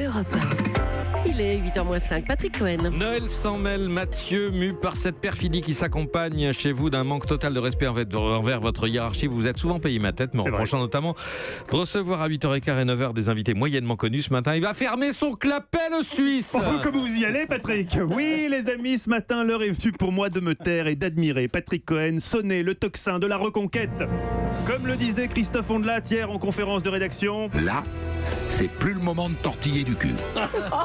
Europe 1. Il est 8h-5, Patrick Cohen. Noël s'en mêle, Mathieu, mu par cette perfidie qui s'accompagne chez vous d'un manque total de respect envers votre hiérarchie. Vous êtes souvent payé ma tête, mais en reprochant notamment de recevoir à 8h15 et 9h des invités moyennement connus. Ce matin, il va fermer son clapet, le Suisse. Oh, comment vous y allez, Patrick? Oui, les amis, ce matin, l'heure est venue pour moi de me taire et d'admirer Patrick Cohen, sonner le tocsin de la reconquête. Comme le disait Christophe Ondelat hier en conférence de rédaction. Là, c'est plus le moment de tortiller du cul.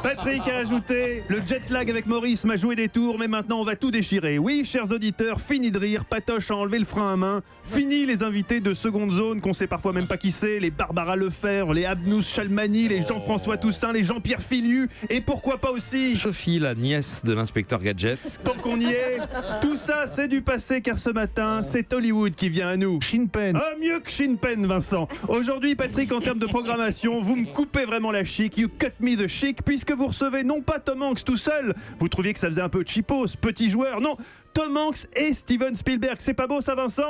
Patrick a ajouté: le jet lag avec Maurice m'a joué des tours, mais maintenant on va tout déchirer. Oui, chers auditeurs, fini de rire, Patoche a enlevé le frein à main. Fini les invités de seconde zone qu'on sait parfois même pas qui c'est, les Barbara Lefebvre, les Abnous Chalmani, les Jean-François Toussaint, les Jean-Pierre Filiu, et pourquoi pas aussi Sophie, la nièce de l'inspecteur Gadget. Tant qu'on y est, tout ça c'est du passé, car ce matin c'est Hollywood qui vient à nous. Shin Pen. Ah, mieux que Shin Pen, Vincent. Aujourd'hui, Patrick, en termes de programmation, vous me coupez vraiment la chic. You cut me the chic, puisque vous recevez non pas Tom Hanks tout seul. Vous trouviez que ça faisait un peu cheapos, petit joueur. Non, Tom Hanks et Steven Spielberg. C'est pas beau ça, Vincent?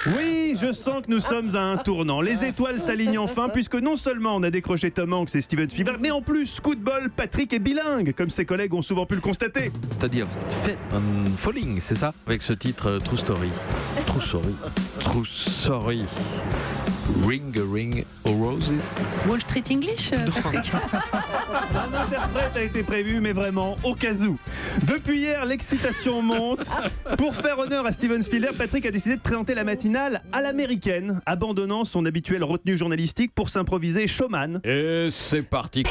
Oui, je sens que nous sommes à un tournant. Les étoiles s'alignent enfin, puisque non seulement on a décroché Tom Hanks et Steven Spielberg, mais en plus, coup de bol, Patrick est bilingue, comme ses collègues ont souvent pu le constater. C'est-à-dire Falling, c'est ça? Avec ce titre True Story. True Story. True Story. Ring a Ring of Roses. Wall Street English, Patrick. Un interprète a été prévu, mais vraiment au cas où. Depuis hier, l'excitation monte. Pour faire honneur à Steven Spielberg, Patrick a décidé de présenter la matinale à l'américaine, abandonnant son habituelle retenue journalistique pour s'improviser showman. Et c'est parti.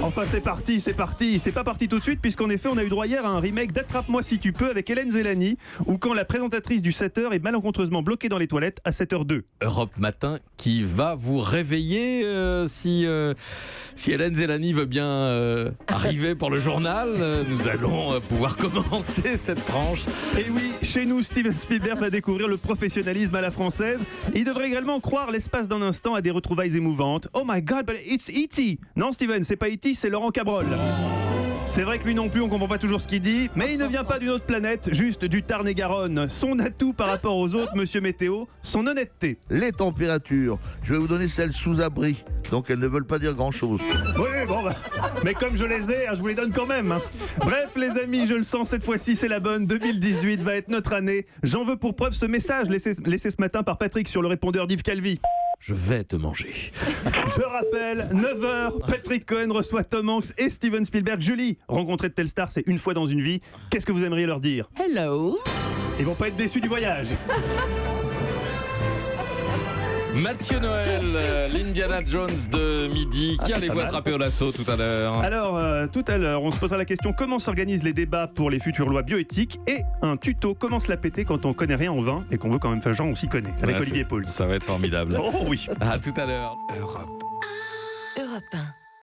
Enfin, c'est parti. C'est pas parti tout de suite, puisqu'en effet, on a eu droit hier à un remake d'Attrape-moi si tu peux avec Hélène Zélani, ou quand la présentatrice du 7h est malencontreusement bloquée dans les toilettes à 7h02. Europe Matin qui va vous réveiller si Hélène Zélani veut bien arriver pour le journal. Nous allons pouvoir commencer cette tranche. Et oui, chez nous, Steven Spielberg va découvrir le professionnalisme à la française. Il devrait également croire l'espace d'un instant à des retrouvailles émouvantes. Oh my God, but it's E.T. Non, Steven, c'est pas E.T., c'est Laurent Cabrol. C'est vrai que lui non plus, on comprend pas toujours ce qu'il dit, mais il ne vient pas d'une autre planète, juste du Tarn-et-Garonne. Son atout par rapport aux autres, Monsieur Météo, son honnêteté. Les températures, je vais vous donner celles sous abri, donc elles ne veulent pas dire grand-chose. Oui, bon, mais comme je les ai, je vous les donne quand même. Bref, les amis, je le sens, cette fois-ci, c'est la bonne. 2018 va être notre année. J'en veux pour preuve ce message laissé ce matin par Patrick sur le répondeur d'Yves Calvi. Je vais te manger. Je rappelle, 9h, Patrick Cohen reçoit Tom Hanks et Steven Spielberg. Julie, rencontrer de telles stars, c'est une fois dans une vie. Qu'est-ce que vous aimeriez leur dire? Hello. Ils vont pas être déçus du voyage. Mathieu Noël, l'Indiana Jones de midi. Qui allez-vous attraper au lasso tout à l'heure? Alors, tout à l'heure, on se posera la question comment s'organisent les débats pour les futures lois bioéthiques, et un tuto comment se la péter quand on connaît rien en vin et qu'on veut quand même faire genre on s'y connaît, avec Olivier Paul. Ça va être formidable. Oh oui. À tout à l'heure. Europe 1.